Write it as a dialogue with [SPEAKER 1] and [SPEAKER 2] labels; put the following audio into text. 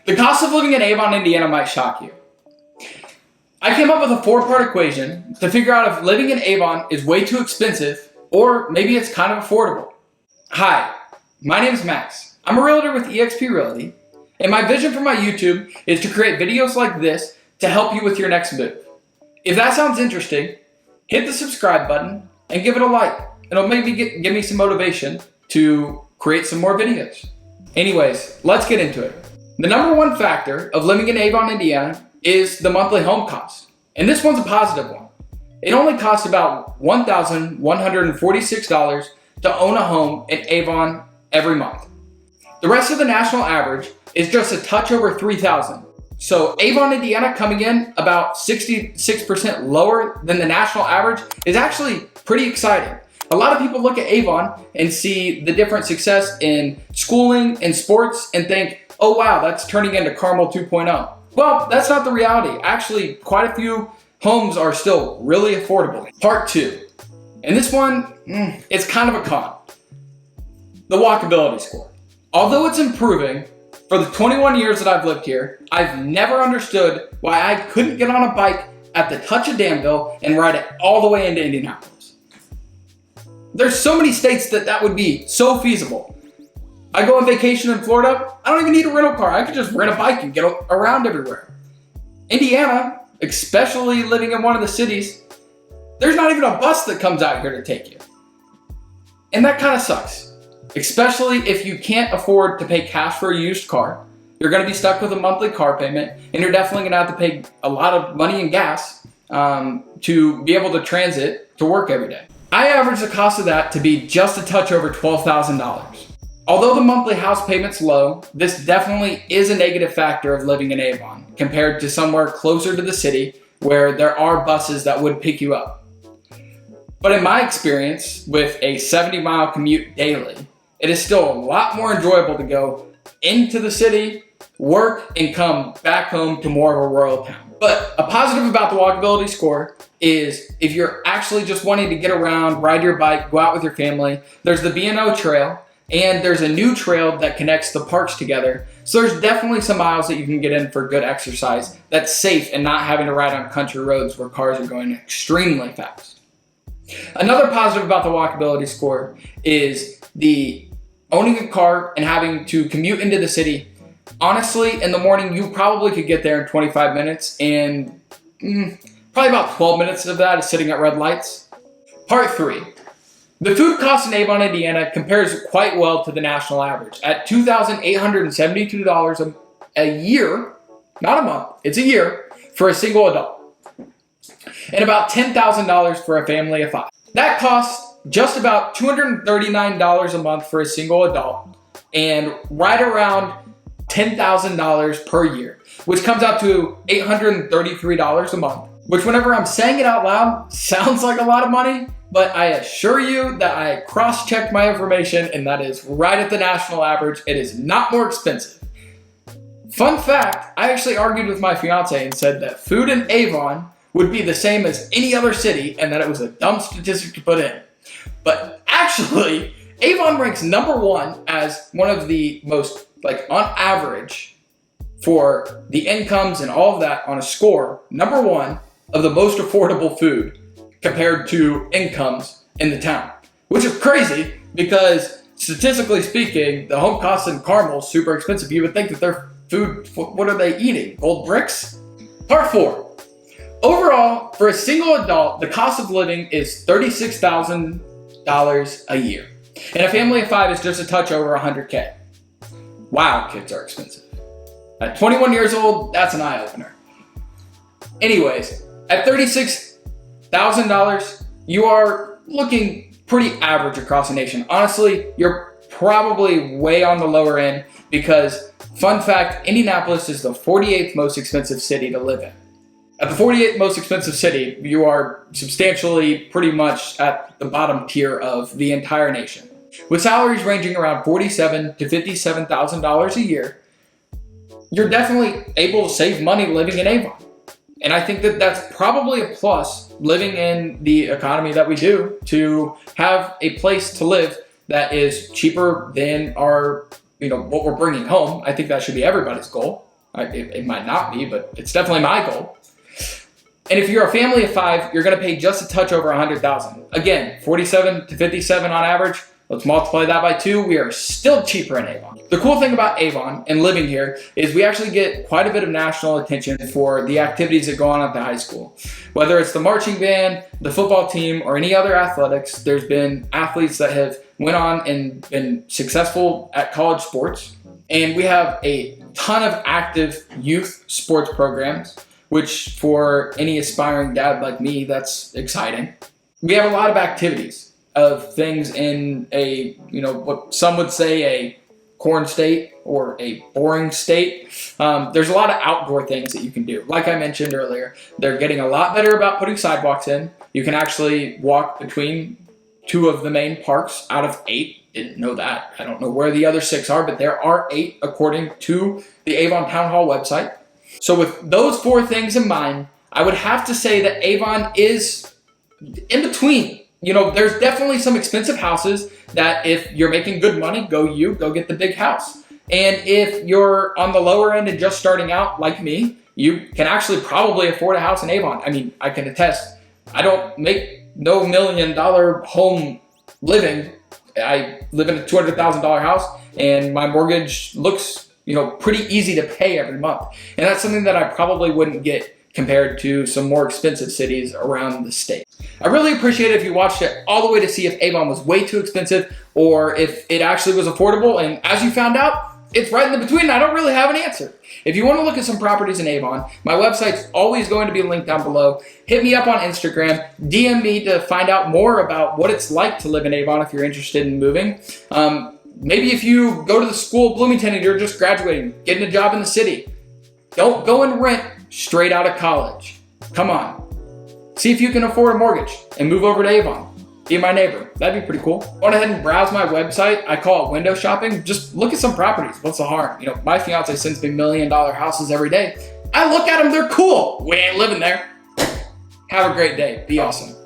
[SPEAKER 1] The cost of living in Avon, Indiana might shock you. I came up with a 4-part equation to figure out if living in Avon is way too expensive or maybe it's kind of affordable. Hi, my name is Max. I'm a realtor with eXp Realty, and my vision for my YouTube is to create videos like this to help you with your next move. If that sounds interesting, hit the subscribe button and give it a like. It'll maybe give me some motivation to create some more videos. Anyways, let's get into it. The number one factor of living in Avon, Indiana is the monthly home cost. And this one's a positive one. It only costs about $1,146 to own a home in Avon every month. The rest of the national average is just a touch over $3,000. So Avon, Indiana coming in about 66% lower than the national average is actually pretty exciting. A lot of people look at Avon and see the different success in schooling and sports and think, oh wow, that's turning into Carmel 2.0. Well, that's not the reality. Actually, quite a few homes are still really affordable. Part 2. And this one, it's kind of a con. The walkability score. Although it's improving, for the 21 years that I've lived here, I've never understood why I couldn't get on a bike at the touch of Danville and ride it all the way into Indianapolis. There's so many states that would be so feasible. I go on vacation in Florida, I don't even need a rental car. I could just rent a bike and get around everywhere. Indiana, especially living in one of the cities, there's not even a bus that comes out here to take you. And that kind of sucks, especially if you can't afford to pay cash for a used car. You're going to be stuck with a monthly car payment, and you're definitely going to have to pay a lot of money in gas to be able to transit to work every day. I average the cost of that to be just a touch over $12,000. Although the monthly house payment's low, this definitely is a negative factor of living in Avon compared to somewhere closer to the city where there are buses that would pick you up. But in my experience, with a 70-mile commute daily, it is still a lot more enjoyable to go into the city, work, and come back home to more of a rural town. But a positive about the walkability score is if you're actually just wanting to get around, ride your bike, go out with your family, there's the B&O trail, and there's a new trail that connects the parks together. So there's definitely some miles that you can get in for good exercise that's safe and not having to ride on country roads where cars are going extremely fast. Another positive about the walkability score is the owning a car and having to commute into the city. Honestly, in the morning, you probably could get there in 25 minutes, and probably about 12 minutes of that is sitting at red lights. Part 3. The food cost in Avon, Indiana compares quite well to the national average at $2,872 a year, not a month, it's a year, for a single adult, and about $10,000 for a family of 5. That costs just about $239 a month for a single adult and right around $10,000 per year, which comes out to $833 a month, which whenever I'm saying it out loud sounds like a lot of money, but I assure you that I cross-checked my information and that is right at the national average. It is not more expensive. Fun fact, I actually argued with my fiance and said that food in Avon would be the same as any other city and that it was a dumb statistic to put in. But actually, Avon ranks number 1 as one of the most, on average, for the incomes and all of that on a score, number 1 of the most affordable food compared to incomes in the town, which is crazy because statistically speaking, the home cost in Carmel is super expensive. You would think that their food, what are they eating? Gold bricks? Part 4. Overall, for a single adult, the cost of living is $36,000 a year. And a family of 5 is just a touch over $100K. Wow, kids are expensive. At 21 years old, that's an eye-opener. Anyways, at $36,000, you are looking pretty average across the nation. Honestly, you're probably way on the lower end because, fun fact, Indianapolis is the 48th most expensive city to live in. At the 48th most expensive city, you are substantially pretty much at the bottom tier of the entire nation. With salaries ranging around $47,000 to $57,000 a year, you're definitely able to save money living in Avon. And I think that that's probably a plus living in the economy that we do, to have a place to live that is cheaper than our, what we're bringing home. I think that should be everybody's goal. It might not be, but it's definitely my goal. And if you're a family of 5, you're gonna pay just a touch over $100,000. Again, 47 to 57 on average. Let's multiply that by 2. We are still cheaper in Avon. The cool thing about Avon and living here is we actually get quite a bit of national attention for the activities that go on at the high school. Whether it's the marching band, the football team, or any other athletics, there's been athletes that have went on and been successful at college sports. And we have a ton of active youth sports programs, which for any aspiring dad like me, that's exciting. We have a lot of activities of things in a, what some would say a corn state or a boring state. There's a lot of outdoor things that you can do. Like I mentioned earlier, they're getting a lot better about putting sidewalks in. You can actually walk between 2 of the main parks out of 8. Didn't know that. I don't know where the other 6 are, but there are 8 according to the Avon Town Hall website. So with those 4 things in mind, I would have to say that Avon is in between. There's definitely some expensive houses that if you're making good money, go get the big house. And if you're on the lower end and just starting out like me, you can actually probably afford a house in Avon. I mean, I can attest, I don't make no $1 million home living. I live in a $200,000 house and my mortgage looks, pretty easy to pay every month. And that's something that I probably wouldn't get compared to some more expensive cities around the state. I really appreciate it if you watched it all the way to see if Avon was way too expensive or if it actually was affordable. And as you found out, it's right in the between. I don't really have an answer. If you want to look at some properties in Avon, my website's always going to be linked down below. Hit me up on Instagram, DM me to find out more about what it's like to live in Avon if you're interested in moving. Maybe if you go to the school of Bloomington and you're just graduating, getting a job in the city, don't go and rent straight out of college. Come on. See if you can afford a mortgage and move over to Avon. Be my neighbor. That'd be pretty cool. Go ahead and browse my website. I call it window shopping. Just look at some properties. What's the harm? My fiance sends me $1 million houses every day. I look at them. They're cool. We ain't living there. Have a great day. Be awesome.